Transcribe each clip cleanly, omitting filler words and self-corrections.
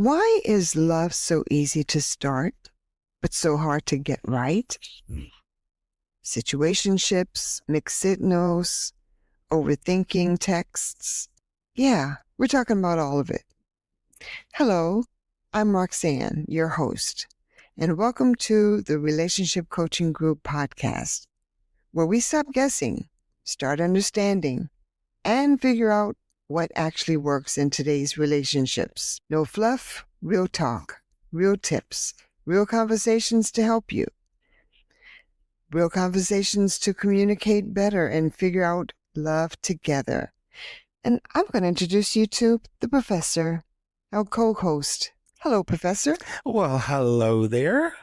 Why is love so easy to start, but so hard to get right? Situationships, mixed signals, overthinking texts. Yeah, we're talking about all of it. Hello, I'm Roxanne, your host, and welcome to the Relationship Coaching Group podcast, where we stop guessing, start understanding, and figure out what actually works in today's relationships. No fluff, real talk, real tips, real conversations to help you. Real conversations to communicate better and figure out love together. And I'm going to introduce you to the professor, our co-host. Hello, Professor. Well, hello there.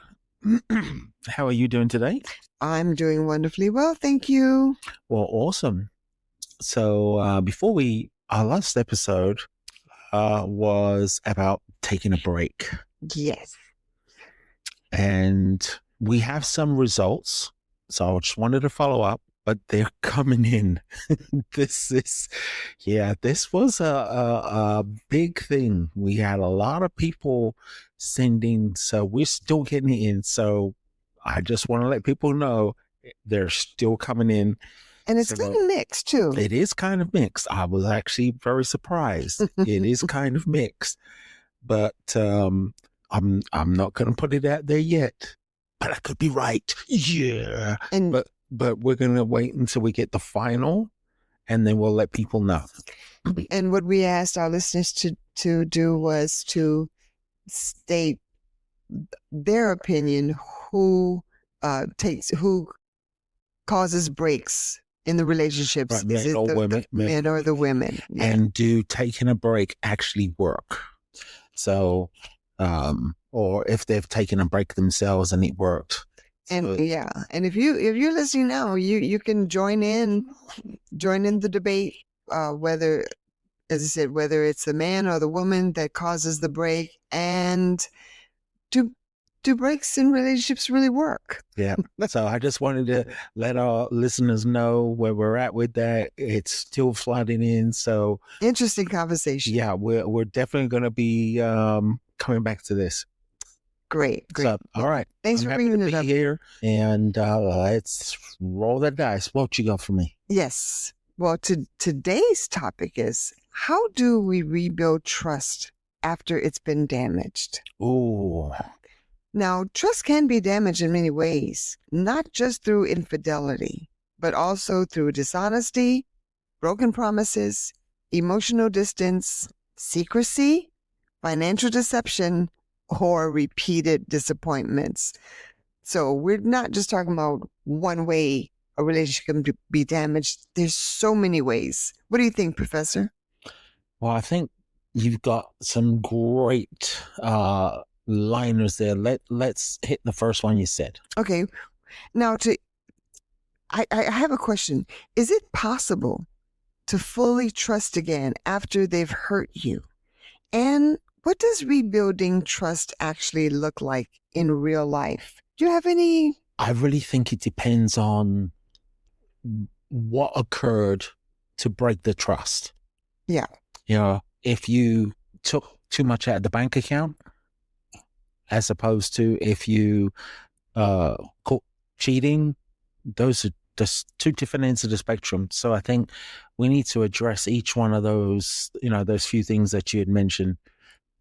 How are you doing today? I'm doing wonderfully well, thank you. Well, awesome. So our last episode was about taking a break. Yes. And we have some results. So I just wanted to follow up, but they're coming in. This was a big thing. We had a lot of people sending, so we're still getting it in. So I just want to let people know they're still coming in. And it's kind of mixed too. It is kind of mixed. I was actually very surprised. It is kind of mixed, but I'm not going to put it out there yet. But I could be right. Yeah. But we're going to wait until we get the final, and then we'll let people know. And what we asked our listeners to do was to state their opinion, who causes breaks in the relationships. Right, men or women. Men or the women. Yeah. And do taking a break actually work? So, or if they've taken a break themselves and it worked. And and if you're listening now, you can join in the debate, whether, as I said, whether it's the man or the woman that causes the break, and do breaks in relationships really work? Yeah. So I just wanted to let our listeners know where we're at with that. It's still flooding in. So interesting conversation. Yeah, we're definitely going to be coming back to this. Great. So, all right. Thanks for bringing it up here. And let's roll the dice. What you got for me? Yes. Well, today's topic is, how do we rebuild trust after it's been damaged? Ooh. Now, trust can be damaged in many ways, not just through infidelity, but also through dishonesty, broken promises, emotional distance, secrecy, financial deception, or repeated disappointments. So we're not just talking about one way a relationship can be damaged. There's so many ways. What do you think, Professor? Well, I think you've got some great liners there. Let's hit the first one you said. Okay. Now, I have a question. Is it possible to fully trust again after they've hurt you? And what does rebuilding trust actually look like in real life? Do you have any? I really think it depends on what occurred to break the trust. Yeah. You know, if you took too much out of the bank account, as opposed to if you caught cheating, those are just two different ends of the spectrum. So I think we need to address each one of those, those few things that you had mentioned.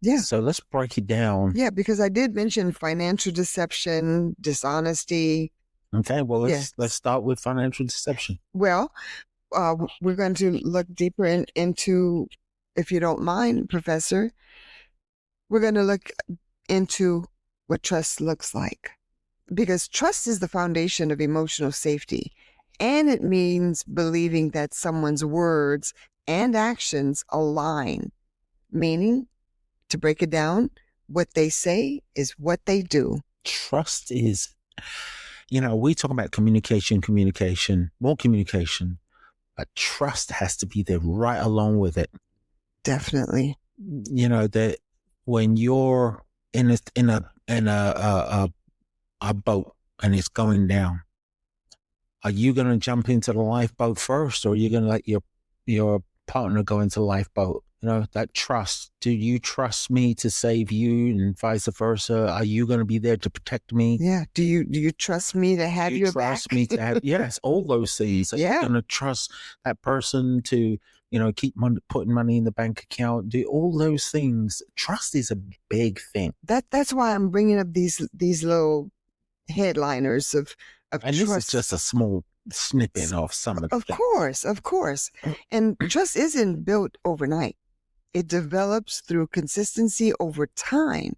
Yeah. So let's break it down. Yeah, because I did mention financial deception, dishonesty. Okay, well, let's start with financial deception. Well, we're going to look deeper into, if you don't mind, Professor, we're going to look into what trust looks like. Because trust is the foundation of emotional safety, and it means believing that someone's words and actions align, meaning, to break it down, what they say is what they do. Trust is, we talk about communication, more communication, but trust has to be there right along with it. Definitely. That when you're in a boat and it's going down, are you going to jump into the lifeboat first, or are you going to let your partner go into the lifeboat that trust. Do you trust me to save you, and vice versa? Are you going to be there to protect me? Yeah. Do you trust me to have your back? Trust me to have, yes, all those things. Are you going to trust that person to, keep putting money in the bank account? Do all those things. Trust is a big thing. That's why I'm bringing up these little headliners of and trust. This is just a small snippet of some of the things. Of course. And trust isn't built overnight. It develops through consistency over time.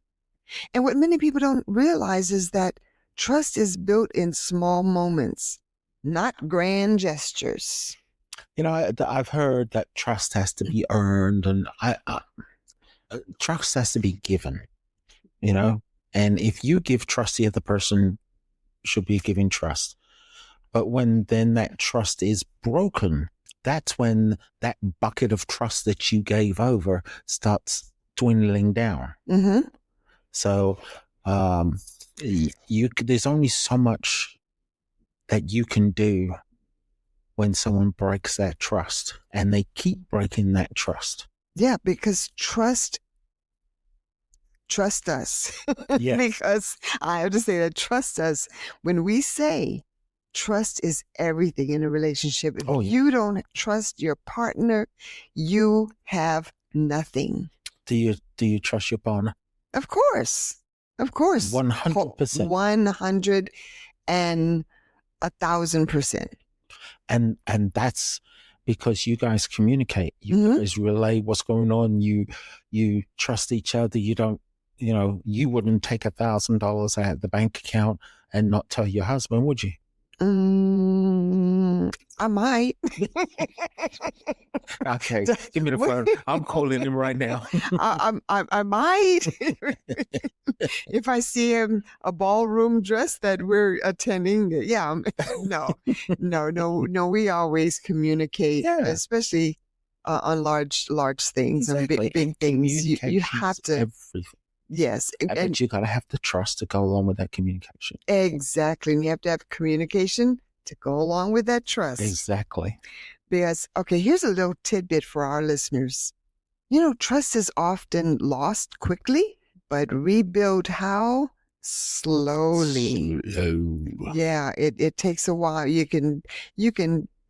And what many people don't realize is that trust is built in small moments, not grand gestures. I've heard that trust has to be earned, and trust has to be given, and if you give trust, the other person should be giving trust. But when then that trust is broken, that's when that bucket of trust that you gave over starts dwindling down. Mm-hmm. So there's only so much that you can do when someone breaks that trust, and they keep breaking that trust. Yeah, because trust us. Yes. Because I have to say that trust us. When we say trust is everything in a relationship, if you don't trust your partner, you have nothing. Do you trust your partner? Of course. 100%. 100 and 1,000%. And that's because you guys communicate. You guys relay what's going on. You trust each other. You don't, you wouldn't take $1,000 out of the bank account and not tell your husband, would you? I might. Okay, give me the phone. I'm calling him right now. I might. If I see him a ballroom dress that we're attending, yeah. No. We always communicate, especially on large things and big things. You have to. Everything. Yes. And you got to have the trust to go along with that communication. Exactly. And you have to have communication to go along with that trust. Exactly. Because, here's a little tidbit for our listeners. Trust is often lost quickly, but rebuild how? Slowly. Slow. Yeah, it takes a while. You can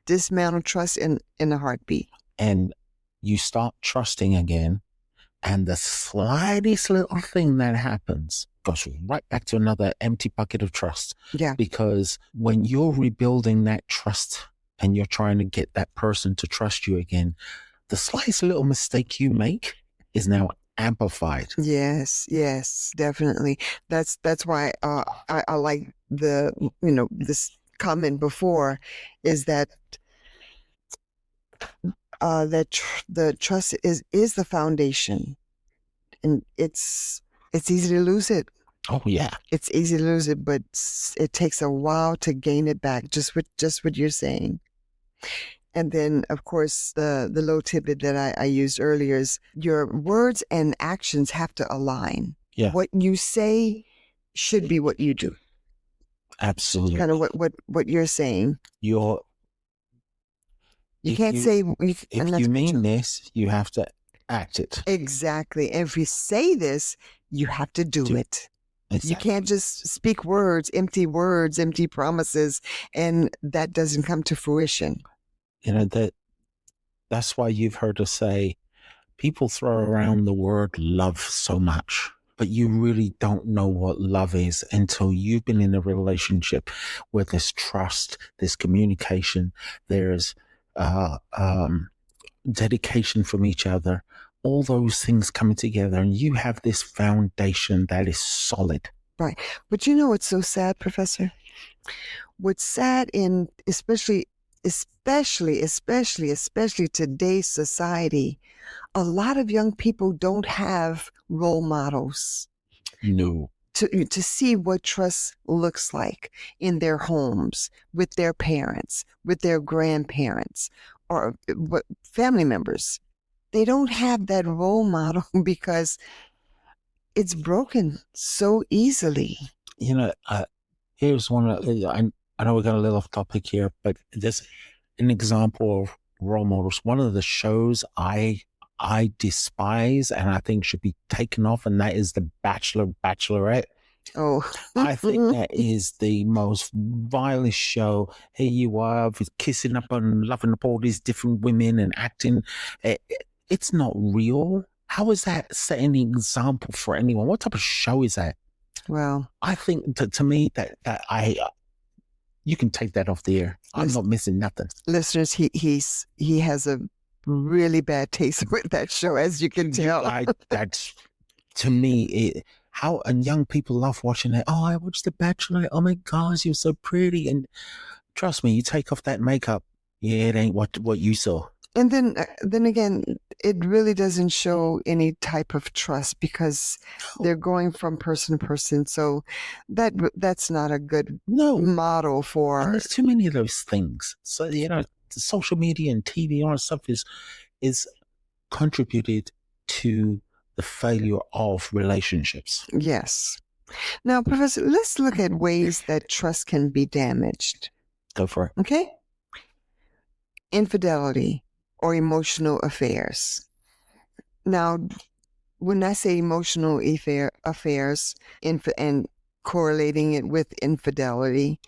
dismantle trust in a heartbeat. And you start trusting again. And the slightest little thing that happens goes right back to another empty bucket of trust. Yeah. Because when you're rebuilding that trust and you're trying to get that person to trust you again, the slightest little mistake you make is now amplified. Yes, definitely. That's why I like this comment before is that the trust is the foundation, and it's easy to lose it. Oh yeah, it's easy to lose it, but it takes a while to gain it back. Just what you're saying. And then, of course, the little tidbit that I used earlier is your words and actions have to align. Yeah, what you say should be what you do. Absolutely, kind of what you're saying. You can't say... If you mean this, you have to act it. Exactly. And if you say this, you have to do it. Exactly. You can't just speak words, empty promises, and that doesn't come to fruition. That's why you've heard us say, people throw around the word love so much, but you really don't know what love is until you've been in a relationship where there's trust, there's communication, there's dedication from each other, all those things coming together, and you have this foundation that is solid. Right. But what's so sad, Professor? What's sad in especially today's society, a lot of young people don't have role models. No. To see what trust looks like in their homes, with their parents, with their grandparents, or family members. They don't have that role model because it's broken so easily. Here's one. I know we got a little off topic here, but just an example of role models. One of the shows I I despise and I think should be taken off, and that is The Bachelor, Bachelorette. Oh, I think that is the most vilest show. Here you are, kissing up and loving up all these different women and acting. It's not real. How is that setting an example for anyone? What type of show is that? well, I think to me that you can take that off the air. I'm not missing nothing. listeners, he has a really bad taste with that show, as you can tell. That's to me. And young people love watching it. Oh, I watched The Bachelor. Oh my gosh, you're so pretty. And trust me, you take off that makeup, yeah, it ain't what you saw. And then again, it really doesn't show any type of trust because they're going from person to person. So that's not a good model for. And there's too many of those things. So social media and TV and all that stuff is contributed to the failure of relationships. Yes. Now, Professor, let's look at ways that trust can be damaged. Go for it. Okay. Infidelity or emotional affairs. Now, when I say emotional affairs and correlating it with infidelity,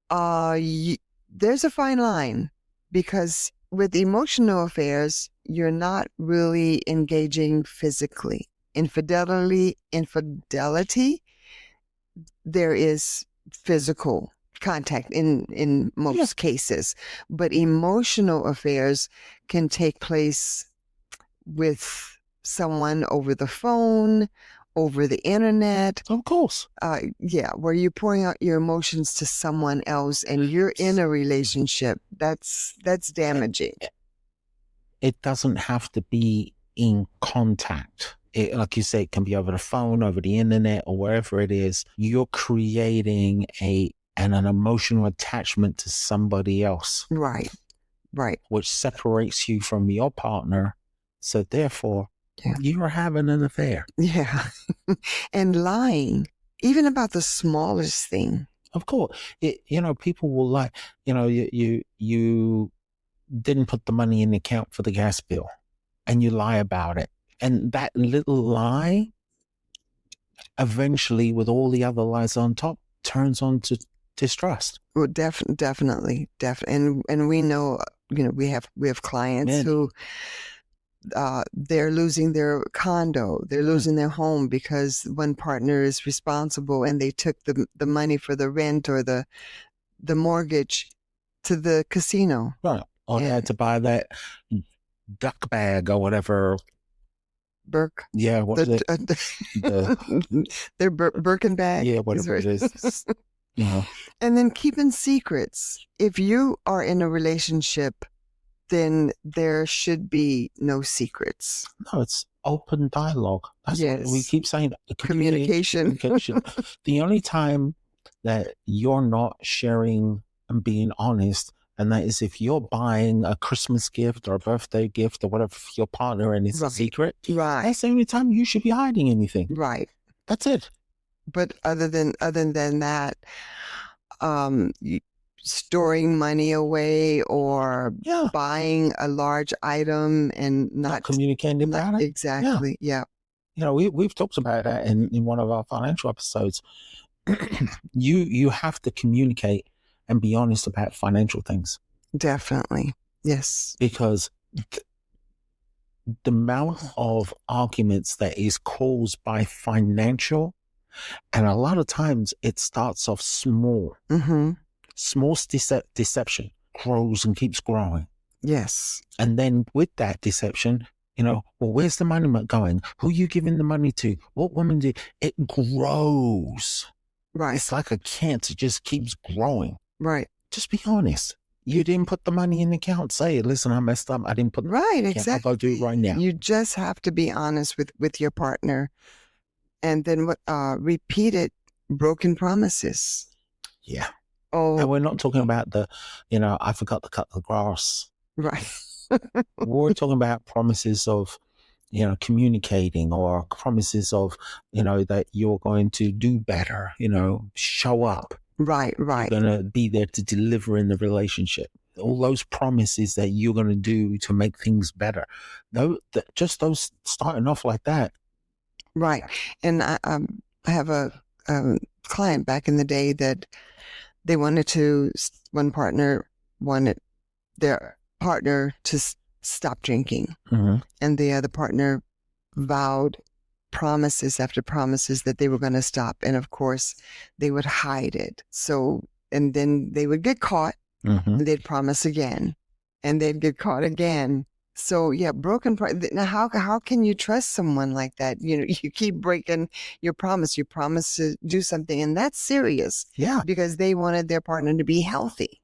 there's a fine line, because with emotional affairs, you're not really engaging physically. Infidelity, there is physical contact in most cases, but emotional affairs can take place with someone over the phone, over the internet. Of course. Where you're pouring out your emotions to someone else and you're in a relationship. That's damaging. It doesn't have to be in contact. Like you say, it can be over the phone, over the internet, or wherever it is. You're creating an emotional attachment to somebody else. Right. Which separates you from your partner. So therefore, you're having an affair. Yeah. And lying, even about the smallest thing. Of course. People will lie. You didn't put the money in the account for the gas bill, and you lie about it. And that little lie, eventually, with all the other lies on top, turns on to distrust. Well, definitely. And we know, we have clients who they're losing their condo, they're losing their home because one partner is responsible and they took the money for the rent or the mortgage to the casino. Right. Or they had to buy that duck bag or whatever. Burke. Yeah, what is it? Their Birkin bag. Yeah, whatever it is. And then keeping secrets. If you are in a relationship, then there should be no secrets. No, it's open dialogue. That's what we keep saying. Communication. The only time that you're not sharing and being honest, and that is if you're buying a Christmas gift or a birthday gift or whatever for your partner and it's a secret. Right. That's the only time you should be hiding anything. Right. That's it. But other than that, storing money away or buying a large item and not communicating about it. Exactly. Yeah. We've talked about that in one of our financial episodes. You have to communicate and be honest about financial things. Definitely. Yes. Because the amount of arguments that is caused by financial, and a lot of times it starts off small. Mm-hmm. Small deception grows and keeps growing. Yes. And then with that deception, where's the money going? Who are you giving the money to? What woman did it grows? Right. It's like a cancer, just keeps growing. Right. Just be honest. You didn't put the money in the account. Say, listen, I messed up. I didn't put exactly. I'll go do it right now. You just have to be honest with your partner, and then repeated broken promises. Yeah. Oh, and we're not talking about I forgot to cut the grass. Right. We're talking about promises of, communicating, or promises of, that you're going to do better, show up. Right. You're going to be there to deliver in the relationship. all those promises that you're going to do to make things better. Just those starting off like that. Right. And I have a client back in the day that they one partner wanted their partner to stop drinking. Mm-hmm. And the other partner vowed promises after promises that they were going to stop. And of course, they would hide it. So, and then they would get caught, Mm-hmm. and they'd promise again, and they'd get caught again. So yeah, now how can you trust someone like that? You know, you keep breaking your promise. You promise to do something, and that's serious. Yeah. Because they wanted their partner to be healthy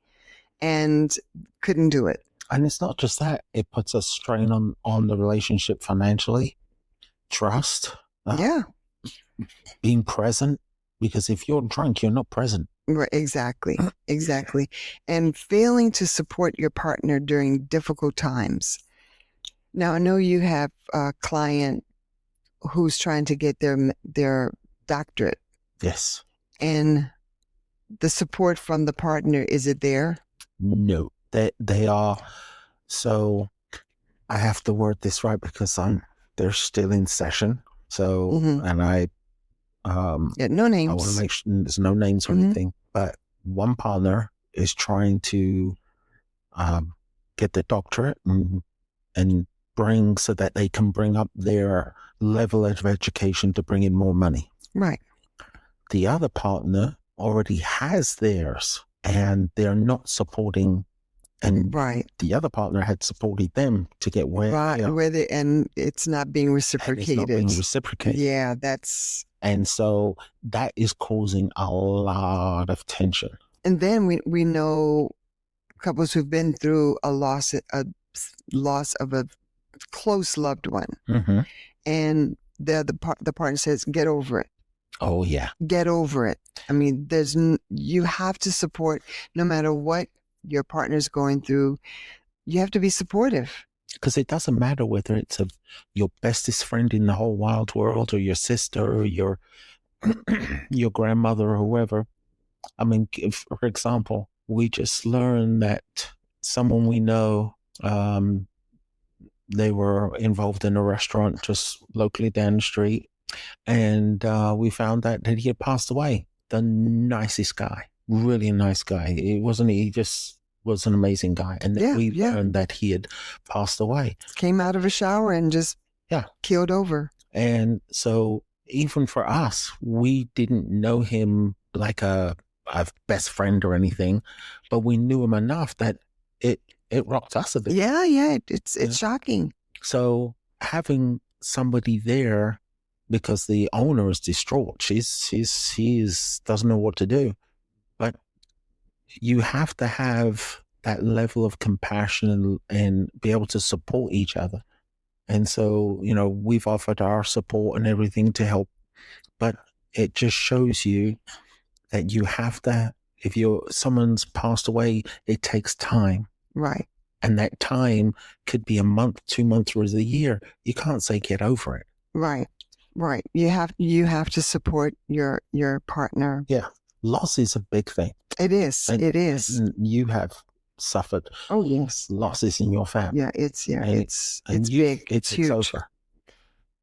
and couldn't do it. And it's not just that. It puts a strain on the relationship financially. Trust. Yeah. Being present. Because if you're drunk, you're not present. Right, exactly. Exactly. And failing to support your partner during difficult times. Now, I know you have a client who's trying to get their doctorate. Yes. And the support from the partner, is it there? No, they are. So I have to word this right because they're still in session. So, and no names. I want to make sure there's no names or anything, but one partner is trying to get the doctorate and bring so that they can bring up their level of education to bring in more money. Right. The other partner already has theirs and they're not supporting. And the other partner had supported them to get where and it's not being reciprocated. Yeah, that's. And so that is causing a lot of tension. And then we know couples who've been through a loss of a close loved one, and the partner says, "Get over it." Oh yeah, get over it. I mean, you have to support no matter what your partner's going through. You have to be supportive. Because it doesn't matter whether it's your bestest friend in the whole wide world or your sister or your grandmother or whoever. I mean, for example, we just learned that someone we know, they were involved in a restaurant just locally down the street. And we found out that he had passed away. The nicest guy, really nice guy. He just was an amazing guy. And then we learned that he had passed away. Came out of a shower and just keeled over. And so even for us, we didn't know him like a best friend or anything, but we knew him enough that it rocked us a bit. Yeah. It's shocking. So having somebody there, because the owner is distraught, she's doesn't know what to do, but you have to have that level of compassion and be able to support each other. And so, we've offered our support and everything to help, but it just shows you that you have to, if someone's passed away, it takes time. Right. And that time could be a month, 2 months, or a year. You can't say get over it. Right. You have to support your partner. Yeah. Loss is a big thing. It is. It is. You have suffered. Oh yes. Losses in your family. Yeah. It's big. It's huge. Over.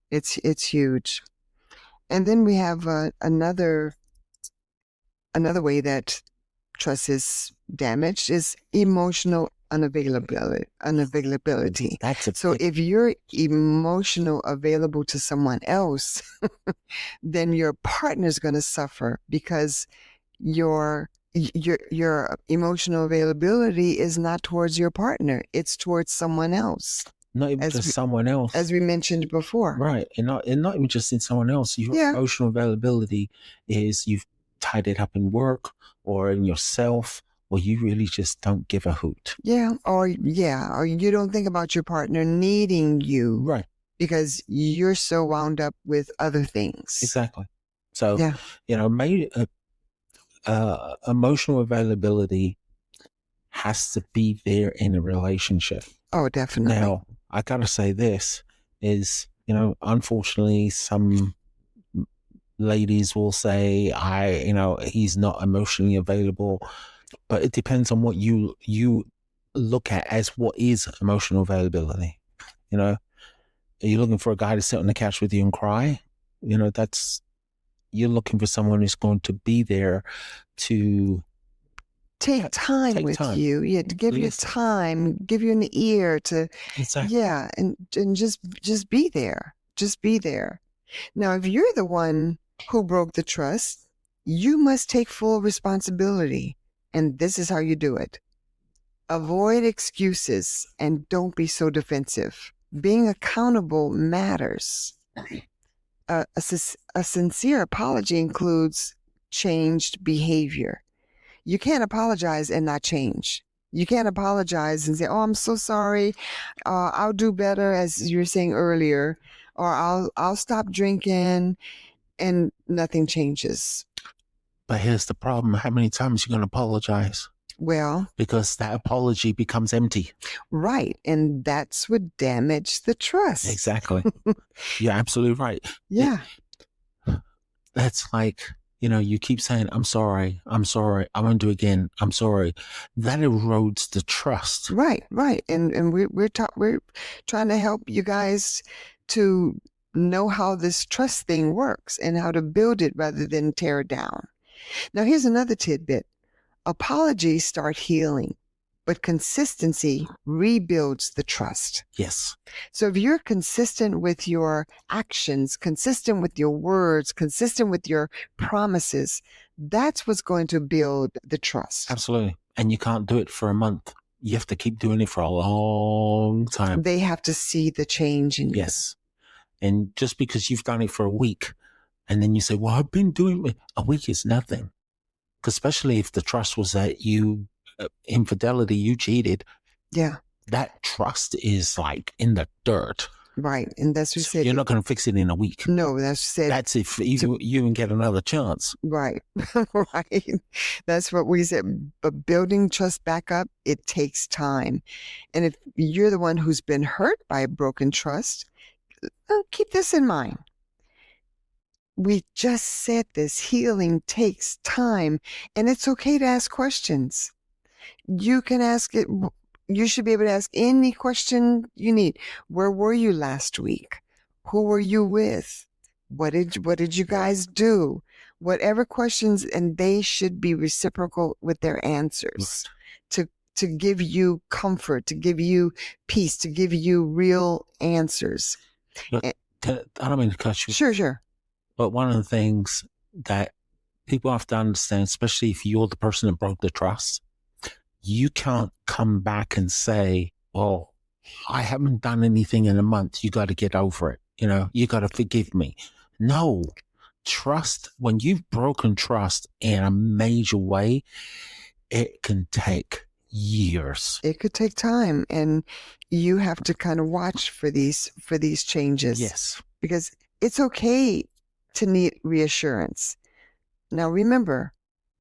It's huge. And then we have another way that trust is damaged is emotional unavailability. So if you're emotional available to someone else, then your partner's going to suffer because your emotional availability is not towards your partner. It's towards someone else. Not even just someone else. As we mentioned before. Right. And not even just in someone else. Your emotional availability is you've tied it up in work or in yourself, or you really just don't give a hoot. Or you don't think about your partner needing you. Right. Because you're so wound up with other things. Exactly. So, emotional availability has to be there in a relationship. Oh, definitely. Now, I got to say this is, unfortunately, some ladies will say, he's not emotionally available, but it depends on what you look at as what is emotional availability. You know, are you looking for a guy to sit on the couch with you and cry? You know, you're looking for someone who's going to be there to take time take with time. you. Yeah, to give you Listen. time, give you an ear to, Exactly. yeah, and just be there. Just be there. Now, if you're the one who broke the trust, you must take full responsibility. And this is how you do it. Avoid excuses and don't be so defensive. Being accountable matters. A sincere apology includes changed behavior. You can't apologize and not change. You can't apologize and say, "Oh, I'm so sorry. I'll do better," as you were saying earlier, or I'll stop drinking," and nothing changes. But here's the problem: how many times are you going to apologize? Well, because that apology becomes empty. Right, and that's what damaged the trust. Exactly. You're absolutely right. Yeah. That's like, you keep saying, I'm sorry, I won't do it again, I'm sorry. That erodes the trust. Right. And we're trying to help you guys to know how this trust thing works and how to build it rather than tear it down. Now, here's another tidbit. Apologies start healing, but consistency rebuilds the trust. Yes. So if you're consistent with your actions, consistent with your words, consistent with your promises, that's what's going to build the trust. Absolutely. And you can't do it for a month. You have to keep doing it for a long time. They have to see the change in you. Yes. And just because you've done it for a week and then you say, well, I've been doing it, a week is nothing. Especially if the trust was that infidelity, you cheated. Yeah. That trust is like in the dirt. Right. And that's what you said. You're not going to fix it in a week. No, that's said. That's if you even get another chance. Right. Right. That's what we said. But building trust back up, it takes time. And if you're the one who's been hurt by a broken trust, keep this in mind. We just said this. Healing takes time, and it's okay to ask questions. You can ask it. You should be able to ask any question you need. Where were you last week? Who were you with? What did you guys do? Whatever questions, and they should be reciprocal with their answers to give you comfort, to give you peace, to give you real answers. Look, I don't mean to cut you. Sure. But one of the things that people have to understand, especially if you're the person that broke the trust, you can't come back and say, well, I haven't done anything in a month. You got to get over it. You got to forgive me. No. Trust, when you've broken trust in a major way, it can take years. It could take time, and you have to kind of watch for these changes. Yes. Because it's okay to need reassurance. Now remember,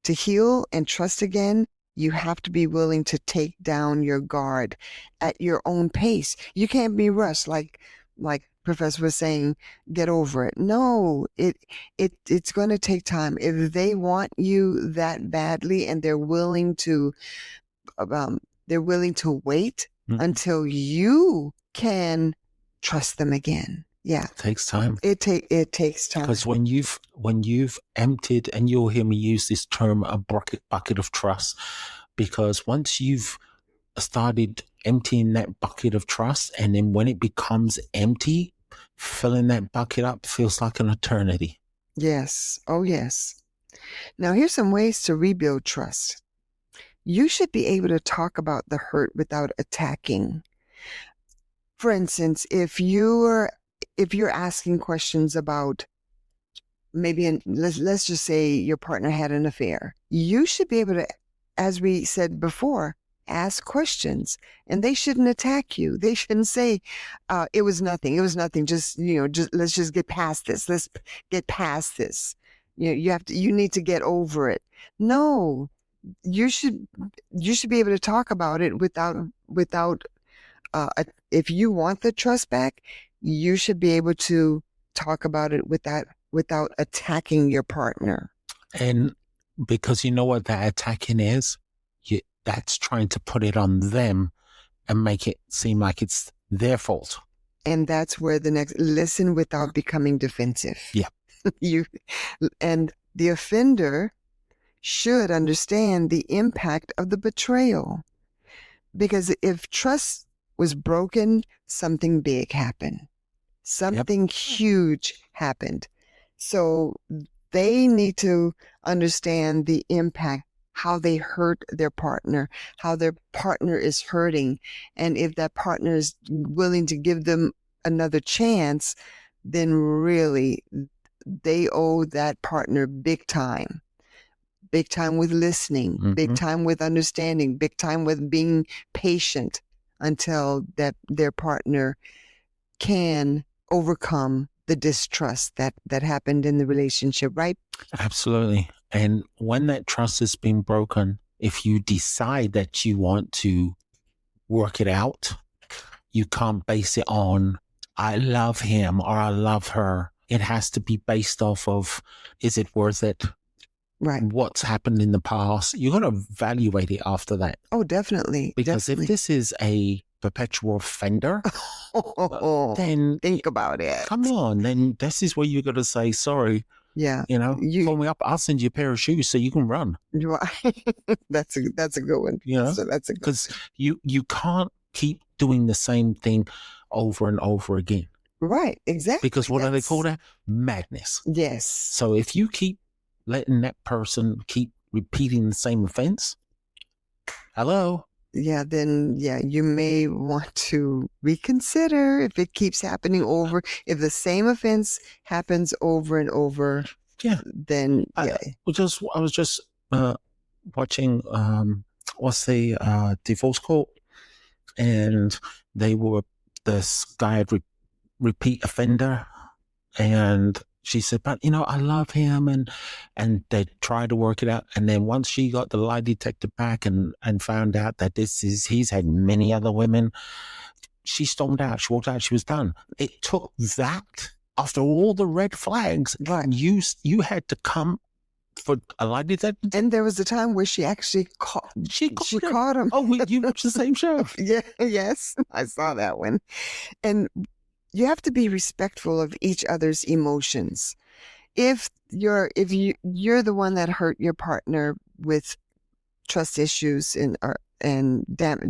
to heal and trust again, you have to be willing to take down your guard at your own pace. You can't be rushed like Professor was saying, get over it. No, it's going to take time. If they want you that badly and they're willing to wait until you can trust them again. Yeah. It takes time. It takes time. Because when you've emptied, and you'll hear me use this term, a bucket of trust, because once you've started emptying that bucket of trust, and then when it becomes empty, filling that bucket up feels like an eternity. Yes. Oh, yes. Now, here's some ways to rebuild trust. You should be able to talk about the hurt without attacking. For instance, if you're asking questions about maybe, let's just say your partner had an affair, you should be able to, as we said before, ask questions, and they shouldn't attack you. They shouldn't say, it was nothing. Just let's just get past this. Let's get past this. You need to get over it. No, you should be able to talk about it without if you want the trust back, you should be able to talk about it without attacking your partner. And because you know what that attacking is? that's trying to put it on them and make it seem like it's their fault. And that's where the next, listen without becoming defensive. Yeah. And the offender should understand the impact of the betrayal. Because if trust was broken, something big happened. Something huge happened. So they need to understand the impact, how they hurt their partner, how their partner is hurting. And if that partner is willing to give them another chance, then really they owe that partner big time. Big time with listening, big time with understanding, big time with being patient until that their partner can overcome the distrust that happened in the relationship, right? Absolutely. And when that trust has been broken, if you decide that you want to work it out, you can't base it on, I love him or I love her. It has to be based off of, is it worth it? Right. What's happened in the past? You're going to evaluate it after that. Oh, definitely. Because if this is a perpetual offender, then think about it. Come on, then this is where you're going to say, sorry. Yeah. Pull me up. I'll send you a pair of shoes so you can run. That's a good one. So that's a good, because you can't keep doing the same thing over and over again. Right. Exactly. Because what do they call that? Madness. Yes. So if you keep letting that person keep repeating the same offense, then you may want to reconsider if it keeps happening over. If the same offense happens over and over, then I was just watching what's the divorce court, and this guy had repeat offender, and she said, but I love him, and they tried to work it out. And then once she got the lie detector back and found out that he's had many other women, she stormed out. She walked out. She was done. It took that, after all the red flags, right? You had to come for a lie detector. And there was a time where she actually caught. She caught him. Oh, you watched the same show? Yes, I saw that one. And you have to be respectful of each other's emotions. If you're the one that hurt your partner with trust issues and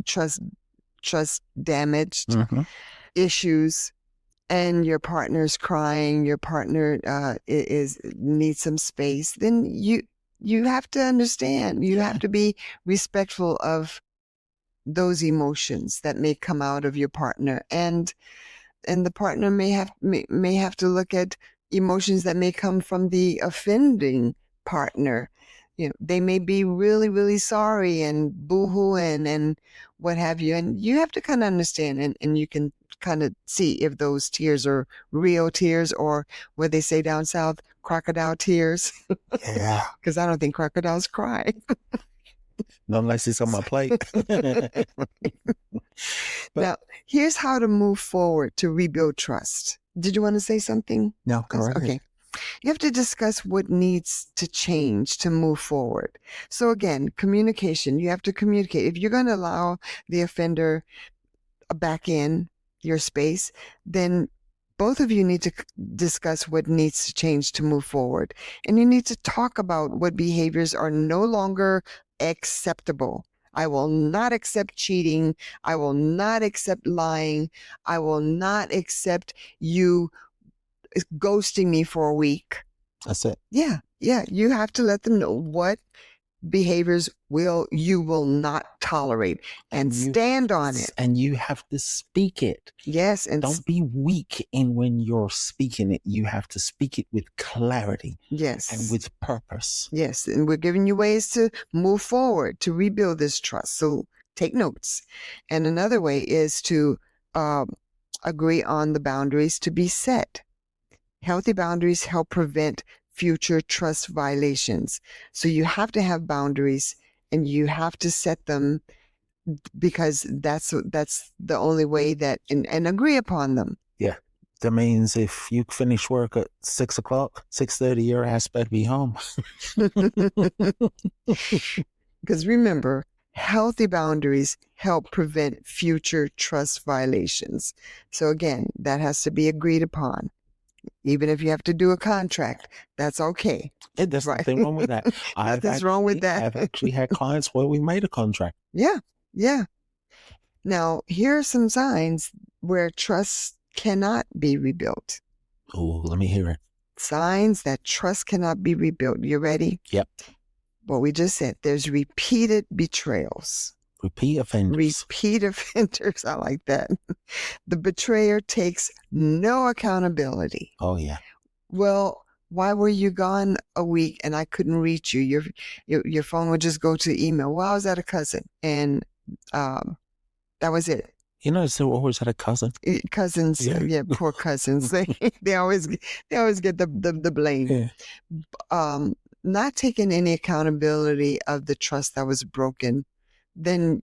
trust damaged issues, and your partner's crying, your partner needs some space, then you have to understand. You have to be respectful of those emotions that may come out of your partner, and the partner may have to look at emotions that may come from the offending partner. They may be really, really sorry and boo-hooing and what have you. And you have to kind of understand, and you can kind of see if those tears are real tears, or what they say down south, crocodile tears. Yeah. Because I don't think crocodiles cry. Not unless it's on my plate. Now, here's how to move forward to rebuild trust. Did you want to say something? No, correct. Okay. You have to discuss what needs to change to move forward. So again, communication. You have to communicate. If you're going to allow the offender back in your space, then both of you need to discuss what needs to change to move forward. And you need to talk about what behaviors are no longer acceptable. I will not accept cheating. I will not accept lying. I will not accept you ghosting me for a week. That's it. Yeah. You have to let them know what behaviors you will not tolerate, and stand on it. And you have to speak it. Yes. And don't be weak in when you're speaking it. You have to speak it with clarity. Yes. And with purpose. Yes. And we're giving you ways to move forward, to rebuild this trust. So take notes. And another way is to agree on the boundaries to be set. Healthy boundaries help prevent future trust violations. So you have to have boundaries, and you have to set them, because that's the only way that, and agree upon them. Yeah. That means if you finish work at 6 o'clock, 6:30, your ass better be home. Because remember, Healthy boundaries help prevent future trust violations. So again, that has to be agreed upon. Even if you have to do a contract, that's okay. There's Right. nothing wrong with that. Nothing's wrong with that. I've actually had clients where we made a contract. Yeah. Yeah. Now, here are some signs where trust cannot be rebuilt. Oh, let me hear it. Signs that trust cannot be rebuilt. You ready? Yep. What we just said, there's repeated betrayals. Repeat offenders. Repeat offenders. I like that. The betrayer takes no accountability. Oh, yeah. Well, why were you gone a week and I couldn't reach you? Your phone would just go to email. Well, I was at a cousin, and that was it. You know, so always had a cousin. Cousins, yeah, poor cousins. They always get the blame. Yeah. Not taking any accountability of the trust that was broken. Then,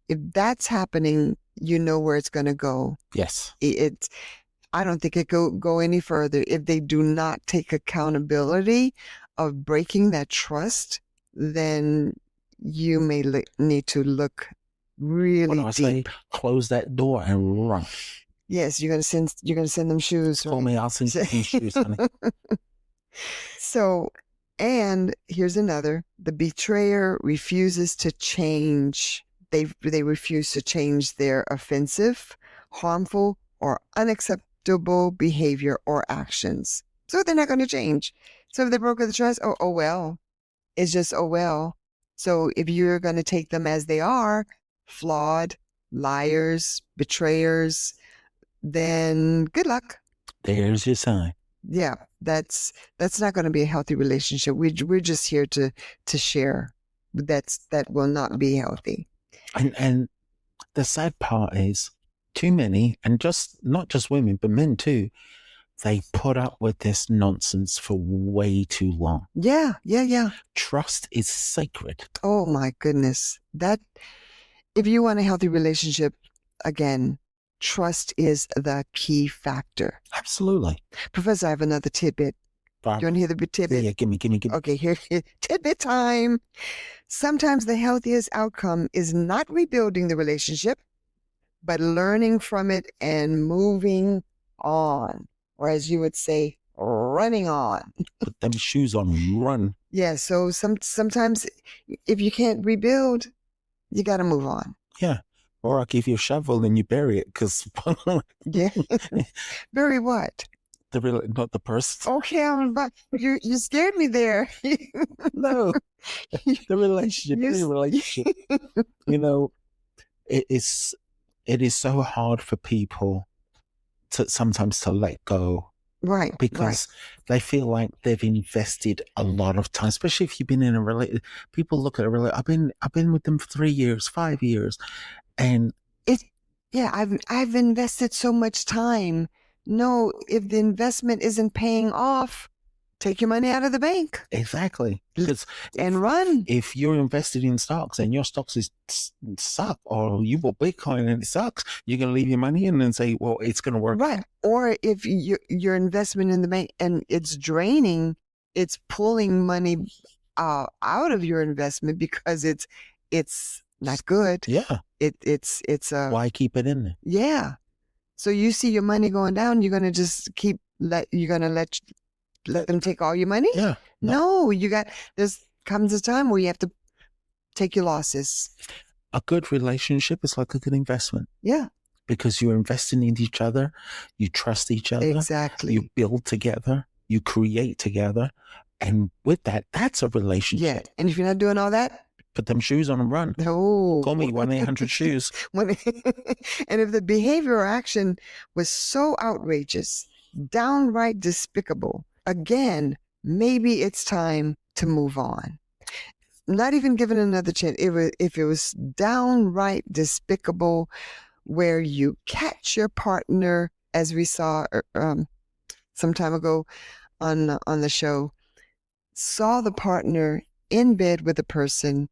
if that's happening, you know where it's going to go. Yes. I don't think it go any further. If they do not take accountability of breaking that trust, then you may need to look really deep. Close that door and run. Yes, you're gonna send them shoes. Call me, I'll send you some shoes, honey. So, and here's another: the betrayer refuses to change. They refuse to change their offensive, harmful, or unacceptable behavior or actions. So they're not going to change. So if they broke the trust, oh well, it's just oh well. So if you're going to take them as they are, flawed, liars, betrayers, then good luck. There's your sign. Yeah, that's not going to be a healthy relationship. We're just here to share. That will not be healthy. And the sad part is, too many, and not just women, but men too, they put up with this nonsense for way too long. Yeah. Trust is sacred. Oh my goodness. If you want a healthy relationship, again, trust is the key factor. Absolutely. Professor, I have another tidbit. Bob, you want to hear the tidbit? Yeah, give me. Okay, here, tidbit time. Sometimes the healthiest outcome is not rebuilding the relationship, but learning from it and moving on. Or as you would say, running on. Put them shoes on and run. Yeah, so sometimes if you can't rebuild, you got to move on. Yeah. Or I'll give you a shovel and you bury it because... Yeah. Bury what? Not the person. Okay, you scared me there. No. The relationship. You know, it is so hard for people sometimes to let go. Right. Because they feel like they've invested a lot of time, especially if you've been in a relationship. People look at a relationship. I've been with them for 3 years, 5 years. And I've invested so much time. No, if the investment isn't paying off, take your money out of the bank. Exactly. And run. If you're invested in stocks and your stocks suck, or you bought Bitcoin and it sucks, you're going to leave your money in and say, well, it's going to work. Right. Or if your investment in the bank and it's draining, it's pulling money out of your investment because it's not good. Yeah. It's why keep it in there? Yeah. So you see your money going down, you're going to just let them take all your money? Yeah. No, there's comes a time where you have to take your losses. A good relationship is like a good investment. Yeah. Because you're investing in each other, you trust each other. Exactly. You build together, you create together. And with that, that's a relationship. Yeah. And if you're not doing all that, put them shoes on and run. No. Call me 1-800-SHOES. And if the behavior or action was so outrageous, downright despicable, again, maybe it's time to move on. Not even given another chance. If it was downright despicable, where you catch your partner, as we saw some time ago on the show, saw the partner in bed with a person,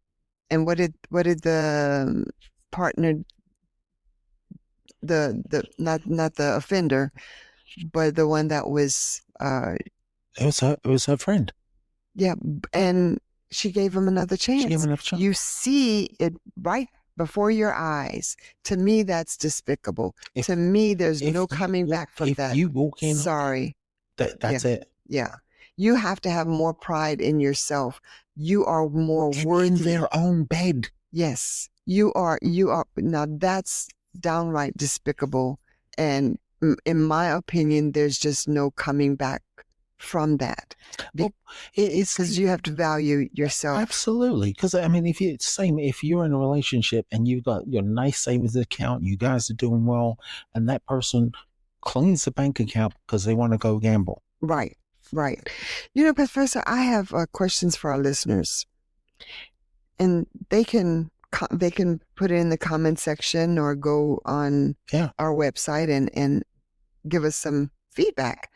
and what did the partner, not the offender, but the one that was it was her friend. Yeah, and She gave him another chance. She gave him another chance. You see it right before your eyes. To me, that's despicable. To me, there's no coming back from that. If you walk in, sorry, that's it. Yeah. You have to have more pride in yourself. You are more worthy. In their own bed. Yes, you are. Now that's downright despicable. And in my opinion, there's just no coming back from that. It's because you have to value yourself. Absolutely. Because I mean, if you're in a relationship and you've got your nice savings account, you guys are doing well, and that person cleans the bank account because they want to go gamble. Right. You know, Professor, I have questions for our listeners, and they can put it in the comment section or go on our website and give us some feedback.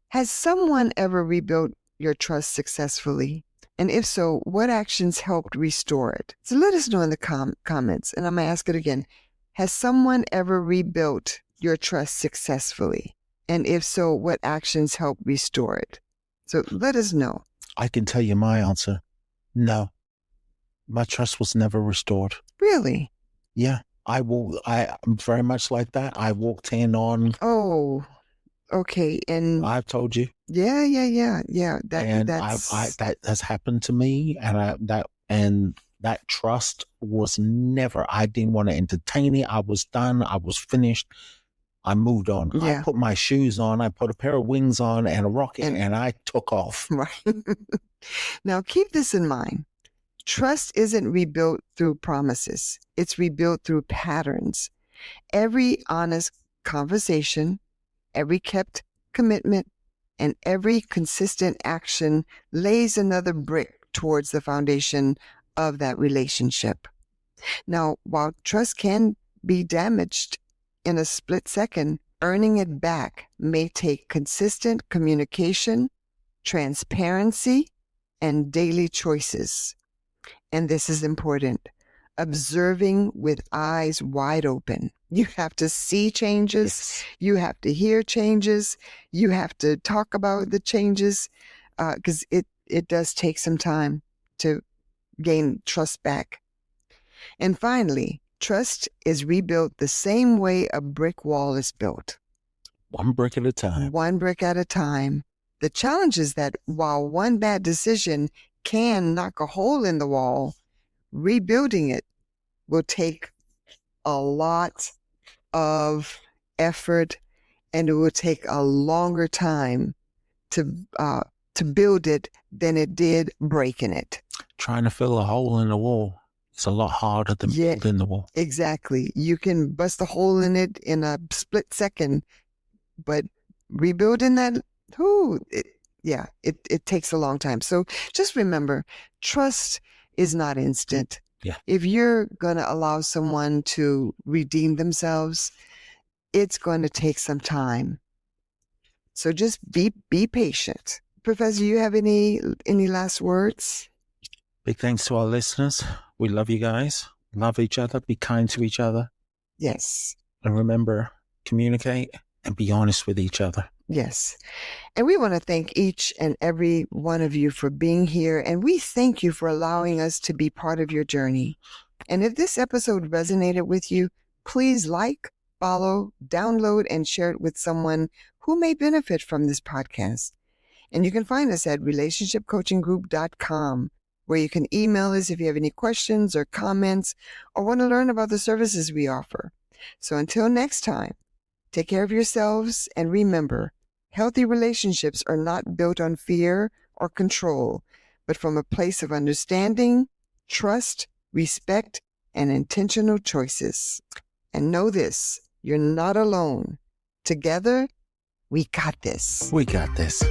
Has someone ever rebuilt your trust successfully? And if so, what actions helped restore it? So let us know in the comments. And I'm going to ask it again. Has someone ever rebuilt your trust successfully? And if so, what actions helped restore it? So let us know. I can tell you my answer. No. My trust was never restored. Really? Yeah. I'm very much like that. I walked in on... Oh, okay. And I've told you. Yeah. That has happened to me, and that trust was never. I didn't want to entertain it. I was done. I was finished. I moved on. Yeah. I put my shoes on. I put a pair of wings on and a rocket, and I took off. Right. Now keep this in mind. Trust isn't rebuilt through promises. It's rebuilt through patterns. Every honest conversation, every kept commitment, and every consistent action lays another brick towards the foundation of that relationship. Now, while trust can be damaged in a split second, earning it back may take consistent communication, transparency, and daily choices. And this is important. Observing with eyes wide open. You have to see changes. Yes. You have to hear changes. You have to talk about the changes, because it does take some time to gain trust back. And finally, trust is rebuilt the same way a brick wall is built. One brick at a time. One brick at a time. The challenge is that while one bad decision can knock a hole in the wall, rebuilding it will take a lot of effort, and it will take a longer time to build it than it did breaking it. Trying to fill a hole in the wall is a lot harder than building the wall. Exactly. You can bust a hole in it in a split second, but rebuilding that, it takes a long time. So just remember, trust is not instant. Yeah. If you're going to allow someone to redeem themselves, it's going to take some time. So just be patient. Professor, you have any last words? Big thanks to our listeners. We love you guys. Love each other. Be kind to each other. Yes. And remember, communicate and be honest with each other. Yes. And we want to thank each and every one of you for being here. And we thank you for allowing us to be part of your journey. And if this episode resonated with you, please like, follow, download, and share it with someone who may benefit from this podcast. And you can find us at relationshipcoachinggroup.com, where you can email us if you have any questions or comments or want to learn about the services we offer. So until next time, take care of yourselves, and remember, healthy relationships are not built on fear or control, but from a place of understanding, trust, respect, and intentional choices. And know this, you're not alone. Together, we got this. We got this.